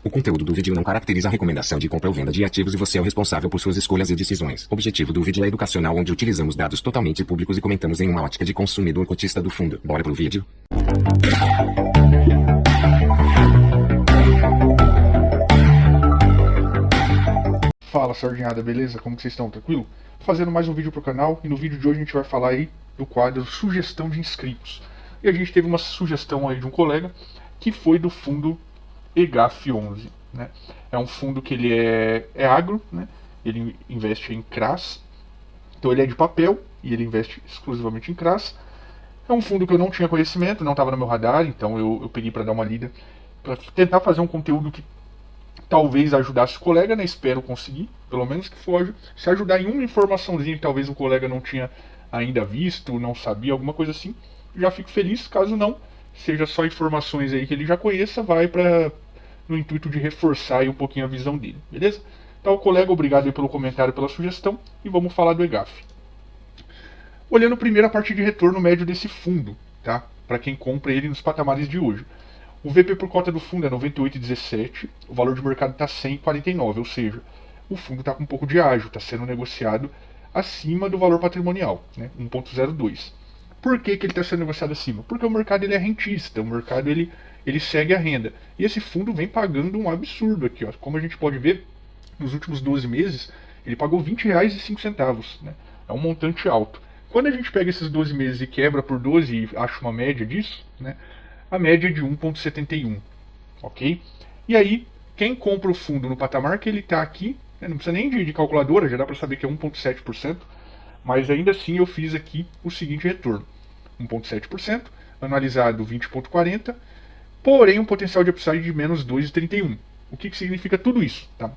O conteúdo do vídeo não caracteriza a recomendação de compra ou venda de ativos e você é o responsável por suas escolhas e decisões. O objetivo do vídeo é educacional, onde utilizamos dados totalmente públicos e comentamos em uma ótica de consumidor cotista do fundo. Bora pro vídeo? Fala, sardinhada, beleza? Como que vocês estão? Tranquilo? Tô fazendo mais um vídeo pro canal e no vídeo de hoje a gente vai falar aí do quadro Sugestão de Inscritos. E a gente teve uma sugestão aí de um colega que foi do fundo EGAF11, né? É um fundo que ele é agro, né? Ele investe em CRAs, então ele é de papel e ele investe exclusivamente em CRAs. É um fundo que eu não tinha conhecimento, não estava no meu radar, então eu peguei para dar uma lida, para tentar fazer um conteúdo que talvez ajudasse o colega, né? Espero conseguir, pelo menos que for se ajudar em uma informaçãozinha que talvez o colega não tinha ainda visto, não sabia, alguma coisa assim. Já fico feliz, caso não, seja só informações aí que ele já conheça, vai para no intuito de reforçar aí um pouquinho a visão dele, beleza? Então, colega, obrigado aí pelo comentário, pela sugestão, e vamos falar do EGAF. Olhando primeiro a parte de retorno médio desse fundo, tá? Para quem compra ele nos patamares de hoje. O VP por cota do fundo é 98,17, o valor de mercado está 100,49, ou seja, o fundo está com um pouco de ágio, está sendo negociado acima do valor patrimonial, né? 1,02. Por que ele está sendo negociado acima? Porque o mercado ele é rentista, o mercado ele segue a renda. E esse fundo vem pagando um absurdo aqui, ó. Como a gente pode ver, nos últimos 12 meses, ele pagou R$ 20,05, né? É um montante alto. Quando a gente pega esses 12 meses e quebra por 12 e acha uma média disso, né? A média é de 1,71, ok? E aí, quem compra o fundo no patamar que ele está aqui, né, não precisa nem de calculadora, já dá para saber que é 1,7%, mas ainda assim eu fiz aqui o seguinte retorno: 1,7%, anualizado 20,40%, porém um potencial de upside de menos 2,31%. O que significa tudo isso? Tá?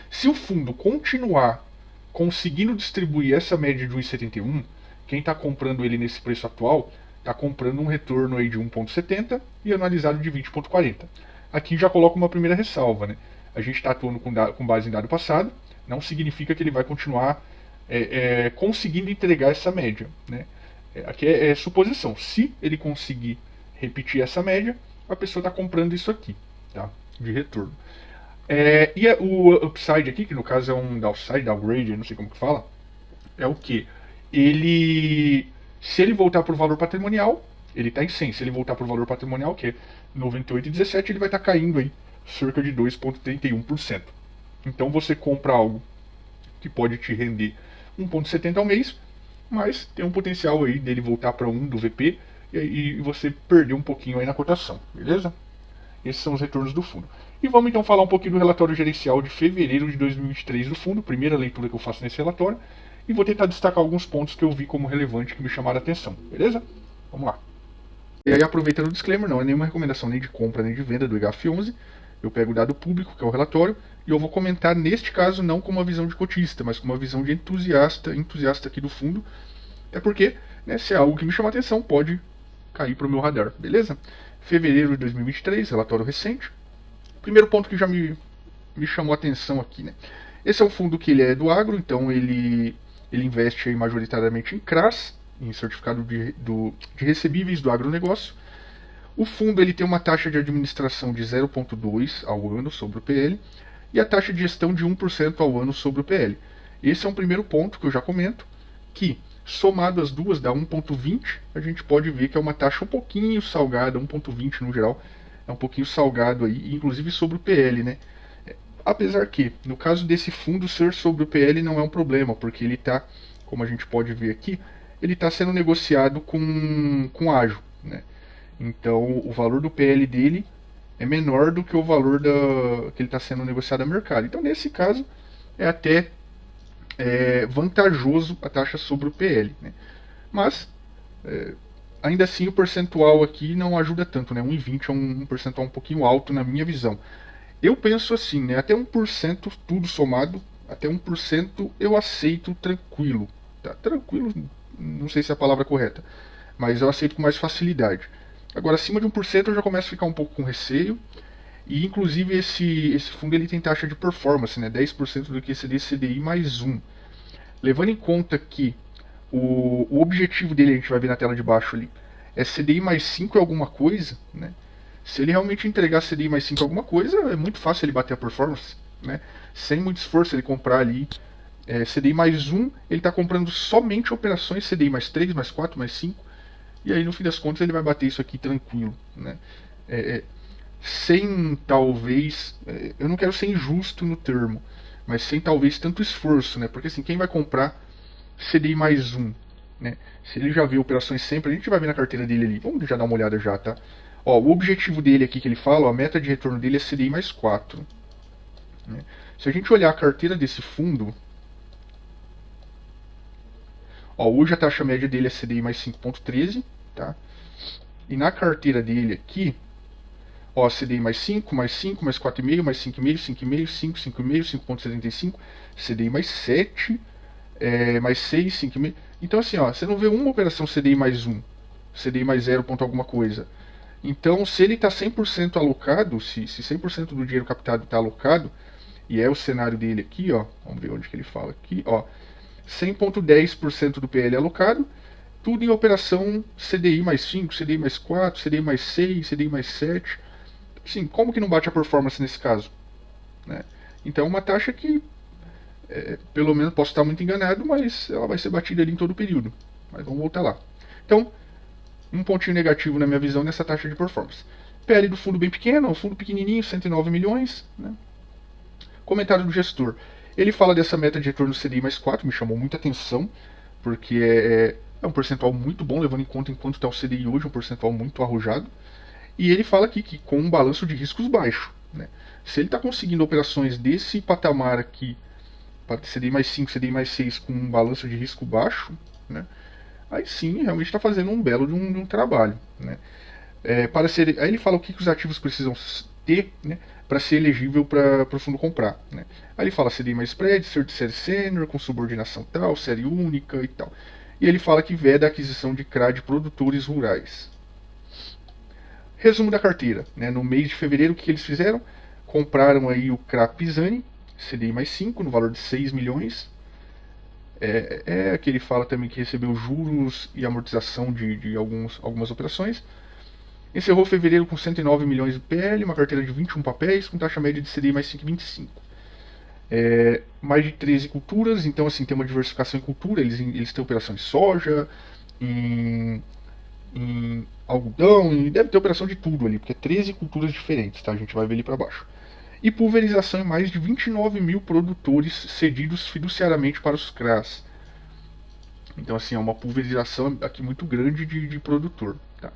Se o fundo continuar conseguindo distribuir essa média de 1,71, quem está comprando ele nesse preço atual está comprando um retorno aí de 1,70 e anualizado de 20,40. Aqui já coloco uma primeira ressalva, né? A gente está atuando com base em dado passado, não significa que ele vai continuar conseguindo entregar essa média, né? Aqui é suposição. Se ele conseguir repetir essa média, a pessoa está comprando isso aqui, tá? De retorno. O upside aqui, que no caso é um downside, downgrade, não sei como que fala, é o que? Se ele voltar para o valor patrimonial, ele está em 100. Se ele voltar para o valor patrimonial, que é 98,17, ele vai estar caindo aí cerca de 2,31%. Então você compra algo que pode te render 1,70 ao mês, mas tem um potencial aí dele voltar para 1 do VP e você perder um pouquinho aí na cotação, beleza? Esses são os retornos do fundo. E vamos então falar um pouquinho do relatório gerencial de fevereiro de 2023 do fundo, primeira leitura que eu faço nesse relatório, e vou tentar destacar alguns pontos que eu vi como relevante que me chamaram a atenção, beleza? Vamos lá. E aí, aproveitando o disclaimer, não é nenhuma recomendação nem de compra nem de venda do EGAF11, eu pego o dado público, que é o relatório, e eu vou comentar neste caso não com uma visão de cotista, mas com uma visão de entusiasta aqui do fundo, até porque, né, se é algo que me chama a atenção, pode cair para o meu radar, beleza? Fevereiro de 2023, relatório recente. Primeiro ponto que já me chamou a atenção aqui, né? Esse é um fundo que ele é do agro, então ele investe aí majoritariamente em CRAs, em certificado de recebíveis do agronegócio. O fundo ele tem uma taxa de administração de 0,2 ao ano sobre o PL e a taxa de gestão de 1% ao ano sobre o PL. Esse é um primeiro ponto que eu já comento, que somado as duas dá 1,20, a gente pode ver que é uma taxa um pouquinho salgada, 1,20 no geral, é um pouquinho salgado aí, inclusive sobre o PL, né? Apesar que, no caso desse fundo ser sobre o PL não é um problema, porque ele está, como a gente pode ver aqui, ele está sendo negociado com ágio, né? Então o valor do PL dele é menor do que o valor que ele está sendo negociado a mercado. Então nesse caso é até vantajoso a taxa sobre o PL, né? Mas ainda assim o percentual aqui não ajuda tanto, né? 1,20 é um percentual um pouquinho alto na minha visão. Eu penso assim, né? Até 1% tudo somado, até 1% eu aceito tranquilo. Tá? Tranquilo, não sei se é a palavra correta, mas eu aceito com mais facilidade. Agora, acima de 1% eu já começo a ficar um pouco com receio. E inclusive esse fundo ele tem taxa de performance, né? 10% do QCD CDI mais 1. Levando em conta que o objetivo dele, a gente vai ver na tela de baixo ali, é CDI mais 5 é alguma coisa, né? Se ele realmente entregar CDI mais 5 alguma coisa, é muito fácil ele bater a performance, né? Sem muito esforço ele comprar ali CDI mais 1, ele está comprando somente operações CDI mais 3, mais 4, mais 5, e aí no fim das contas ele vai bater isso aqui tranquilo, né? Sem talvez, eu não quero ser injusto no termo, mas sem talvez tanto esforço, né? Porque assim, quem vai comprar CDI mais 1, né? Se ele já vê operações sempre, a gente vai ver na carteira dele ali, vamos já dar uma olhada já, tá? Ó, o objetivo dele aqui que ele fala, ó, a meta de retorno dele é CDI mais 4. Né? Se a gente olhar a carteira desse fundo, ó, hoje a taxa média dele é CDI mais 5,13, tá? E na carteira dele aqui, ó, CDI mais 5, mais 5, mais 4,5, mais 5,5, 5,5, 5, 5,5, 5,75, CDI mais 7, mais 6, 5,5. Então assim, ó, você não vê uma operação CDI mais 1, CDI mais 0 ponto alguma coisa. Então, se ele está 100% alocado, se 100% do dinheiro captado está alocado, e é o cenário dele aqui, ó, vamos ver onde que ele fala aqui, ó, 100,10% do PL alocado, tudo em operação CDI mais 5, CDI mais 4, CDI mais 6, CDI mais 7. Sim, como que não bate a performance nesse caso? Né? Então, uma taxa que, pelo menos, posso estar muito enganado, mas ela vai ser batida ali em todo o período. Mas vamos voltar lá. Então, um pontinho negativo na minha visão nessa taxa de performance. PL do fundo bem pequeno, um fundo pequenininho, 109 milhões. Né? Comentário do gestor. Ele fala dessa meta de retorno CDI mais 4, me chamou muita atenção, porque é um percentual muito bom, levando em conta enquanto está o CDI hoje, um percentual muito arrojado. E ele fala aqui que com um balanço de riscos baixo. Né? Se ele está conseguindo operações desse patamar aqui, CDI mais 5, CDI mais 6, com um balanço de risco baixo, né? Aí sim, realmente está fazendo um belo de um trabalho. Né? Aí ele fala o que os ativos precisam ter, né, para ser elegível para o fundo comprar. Né? Aí ele fala CDI mais spread, série sênior, com subordinação tal, série única e tal. E ele fala que veda a aquisição de CRA de produtores rurais. Resumo da carteira. Né? No mês de fevereiro, o que eles fizeram? Compraram aí o CRA Pisani, CDI mais 5, no valor de 6 milhões. Que ele fala também que recebeu juros e amortização de algumas operações. Encerrou fevereiro com 109 milhões de PL, uma carteira de 21 papéis, com taxa média de CDI mais 5,25. Mais de 13 culturas, então assim, tem uma diversificação em cultura, eles têm operação em soja, em algodão, e deve ter operação de tudo ali, porque é 13 culturas diferentes, tá? A gente vai ver ali para baixo. E pulverização em mais de 29 mil produtores cedidos fiduciariamente para os CRAs. Então, assim, é uma pulverização aqui muito grande de produtor. Tá?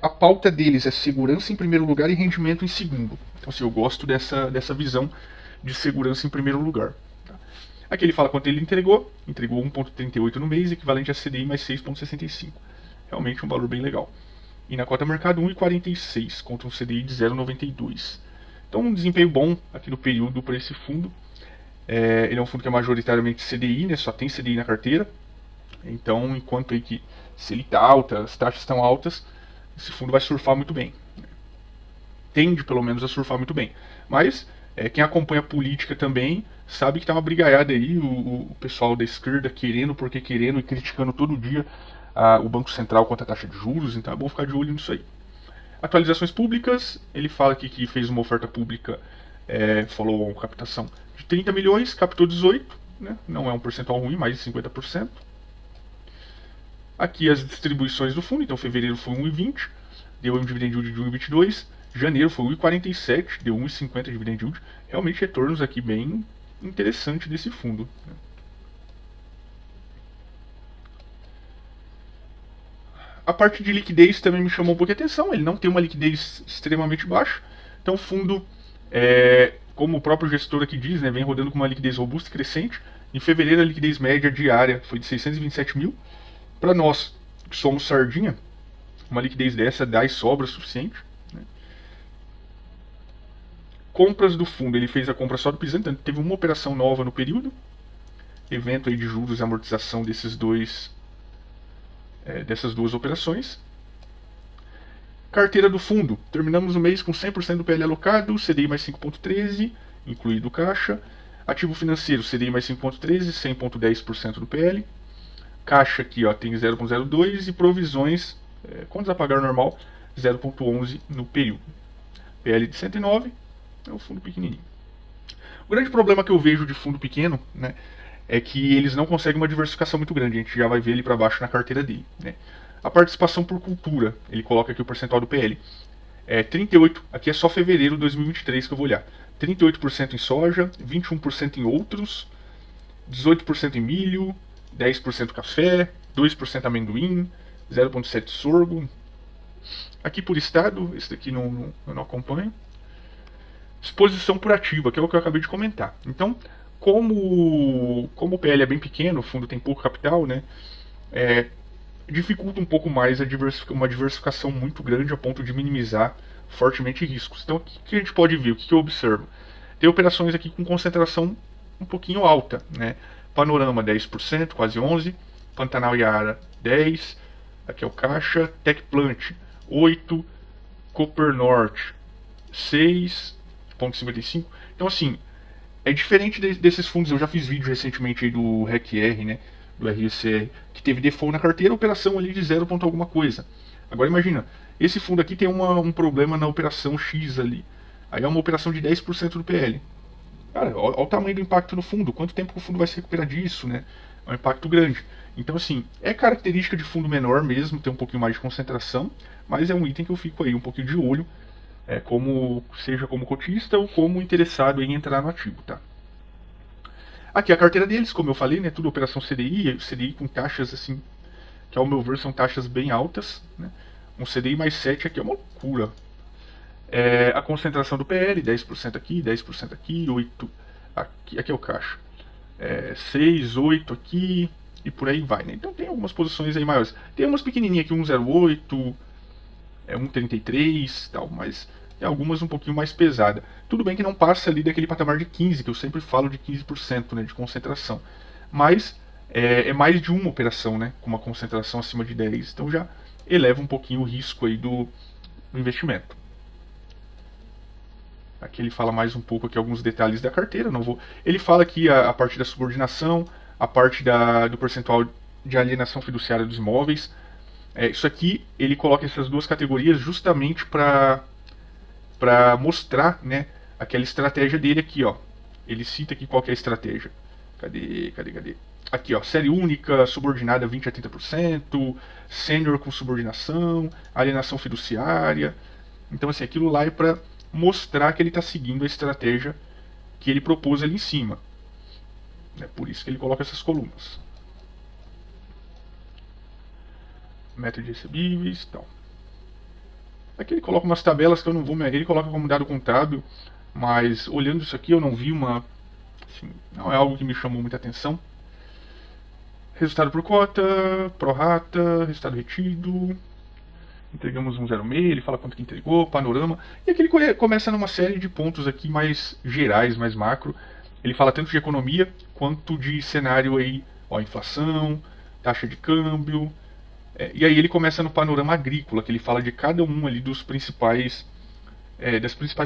A pauta deles é segurança em primeiro lugar e rendimento em segundo. Então, assim, eu gosto dessa visão de segurança em primeiro lugar. Tá? Aqui ele fala quanto ele entregou 1,38 no mês, equivalente a CDI mais 6,65. Realmente um valor bem legal. E na cota mercado 1,46 contra um CDI de 0,92. Então um desempenho bom aqui no período para esse fundo. Ele é um fundo que é majoritariamente CDI, né, só tem CDI na carteira. Então, enquanto aí que se ele está alta, as taxas estão altas, esse fundo vai surfar muito bem. Tende, pelo menos, a surfar muito bem. Mas quem acompanha a política também sabe que tá uma brigaiada aí, o pessoal da esquerda querendo e criticando todo dia o Banco Central quanto à taxa de juros, então é bom ficar de olho nisso aí. Atualizações públicas, ele fala aqui que fez uma oferta pública, falou captação de 30 milhões, captou 18, né? Não é um percentual ruim, mais de 50%. Aqui as distribuições do fundo, então fevereiro foi 1,20, deu um dividend yield de 1,22, janeiro foi 1,47, deu 1,50 de dividend yield, realmente retornos aqui bem interessantes desse fundo. Né? A parte de liquidez também me chamou um pouco a atenção, ele não tem uma liquidez extremamente baixa, então o fundo, como o próprio gestor aqui diz, né, vem rodando com uma liquidez robusta e crescente. Em fevereiro a liquidez média diária foi de 627 mil, para nós que somos sardinha, uma liquidez dessa dá e sobra suficiente. Né? Compras do fundo, ele fez a compra só do Pisani, então teve uma operação nova no período, evento aí de juros e amortização dessas duas operações. Carteira do fundo, terminamos o mês com 100% do PL alocado, CDI mais 5,13, incluído caixa. Ativo financeiro, CDI mais 5,13, 100,10% do PL. Caixa aqui ó, tem 0,02 e provisões, contas a pagar normal, 0,11 no período. PL de 109 é um fundo pequenininho. O grande problema que eu vejo de fundo pequeno, né, é que eles não conseguem uma diversificação muito grande. A gente já vai ver ali para baixo na carteira dele, né. A participação por cultura, ele coloca aqui o percentual do PL. 38, aqui é só fevereiro de 2023 que eu vou olhar. 38% em soja, 21% em outros, 18% em milho, 10% café, 2% amendoim, 0,7% sorgo. Aqui por estado, esse daqui eu não acompanho. Exposição por ativa, que é o que eu acabei de comentar. Então, como o PL é bem pequeno, o fundo tem pouco capital, né, dificulta um pouco mais uma diversificação muito grande a ponto de minimizar fortemente riscos. Então, o que a gente pode ver? O que eu observo? Tem operações aqui com concentração um pouquinho alta, né? Panorama 10%, quase 11%, Pantanal Yara 10%, aqui é o Caixa, Techplant 8%, Cooper Norte 6,55%. Então, assim, é diferente desses fundos. Eu já fiz vídeo recentemente aí do RECR, né, do RSR, que teve default na carteira, operação ali de 0, alguma coisa. Agora imagina, esse fundo aqui tem um problema na operação X ali. Aí é uma operação de 10% do PL. Cara, olha o tamanho do impacto no fundo. Quanto tempo que o fundo vai se recuperar disso, né? É um impacto grande. Então, assim, é característica de fundo menor mesmo, ter um pouquinho mais de concentração, mas é um item que eu fico aí um pouquinho de olho, seja como cotista ou como interessado em entrar no ativo, tá? Aqui a carteira deles, como eu falei, né? Tudo operação CDI com taxas assim, que ao meu ver são taxas bem altas, né? Um CDI mais 7 aqui é uma loucura. A concentração do PL, 10% aqui, 10% aqui, 8% aqui é o caixa. 6, 8 aqui e por aí vai, né? Então tem algumas posições aí maiores. Tem umas pequenininhas aqui, 1,08, 1,33 tal, mas tem algumas um pouquinho mais pesadas. Tudo bem que não passa ali daquele patamar de 15%, que eu sempre falo de 15%, né, de concentração. Mas é mais de uma operação, né, com uma concentração acima de 10%. Então já eleva um pouquinho o risco aí do investimento. Aqui ele fala mais um pouco aqui alguns detalhes da carteira, não vou. Ele fala aqui a parte da subordinação, a parte do percentual de alienação fiduciária dos imóveis. Isso aqui ele coloca essas duas categorias justamente para mostrar, né, aquela estratégia dele aqui, ó. Ele cita aqui qual que é a estratégia. Cadê? Aqui, ó, série única, subordinada 20 a 30%, sênior com subordinação, alienação fiduciária. Então, assim, aquilo lá é para mostrar que ele está seguindo a estratégia que ele propôs ali em cima. É por isso que ele coloca essas colunas. Meta de recebíveis e tal. Aqui ele coloca umas tabelas que eu não vou me... Ele coloca como dado contábil, mas olhando isso aqui eu não vi assim, não é algo que me chamou muita atenção. Resultado por cota, prorata, resultado retido. Entregamos 1,06, ele fala quanto que entregou, panorama. E aqui ele começa numa série de pontos aqui mais gerais, mais macro. Ele fala tanto de economia quanto de cenário aí, ó, inflação, taxa de câmbio. E aí ele começa no panorama agrícola, que ele fala de cada um ali das principais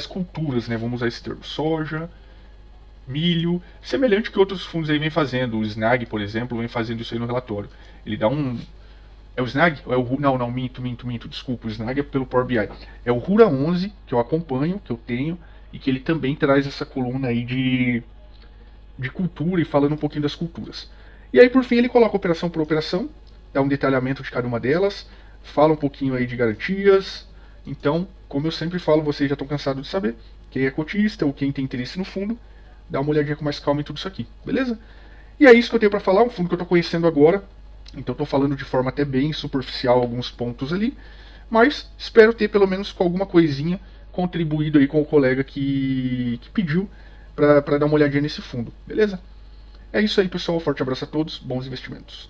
culturas, né? Vamos usar esse termo, soja, milho, semelhante que outros fundos aí vem fazendo. O Snag, por exemplo, vem fazendo isso aí no relatório. Ele dá é o Snag? Ou é o Não, minto, desculpa. O Snag é pelo Power BI. É o Rura 11, que eu acompanho, que eu tenho, e que ele também traz essa coluna aí de cultura e falando um pouquinho das culturas. E aí, por fim, ele coloca operação por operação, dá um detalhamento de cada uma delas, fala um pouquinho aí de garantias. Então, como eu sempre falo, vocês já estão cansados de saber, quem é cotista ou quem tem interesse no fundo, dá uma olhadinha com mais calma em tudo isso aqui, beleza? E é isso que eu tenho para falar, um fundo que eu estou conhecendo agora, então estou falando de forma até bem superficial alguns pontos ali, mas espero ter pelo menos com alguma coisinha contribuído aí com o colega que pediu para dar uma olhadinha nesse fundo, beleza? É isso aí, pessoal, forte abraço a todos, bons investimentos.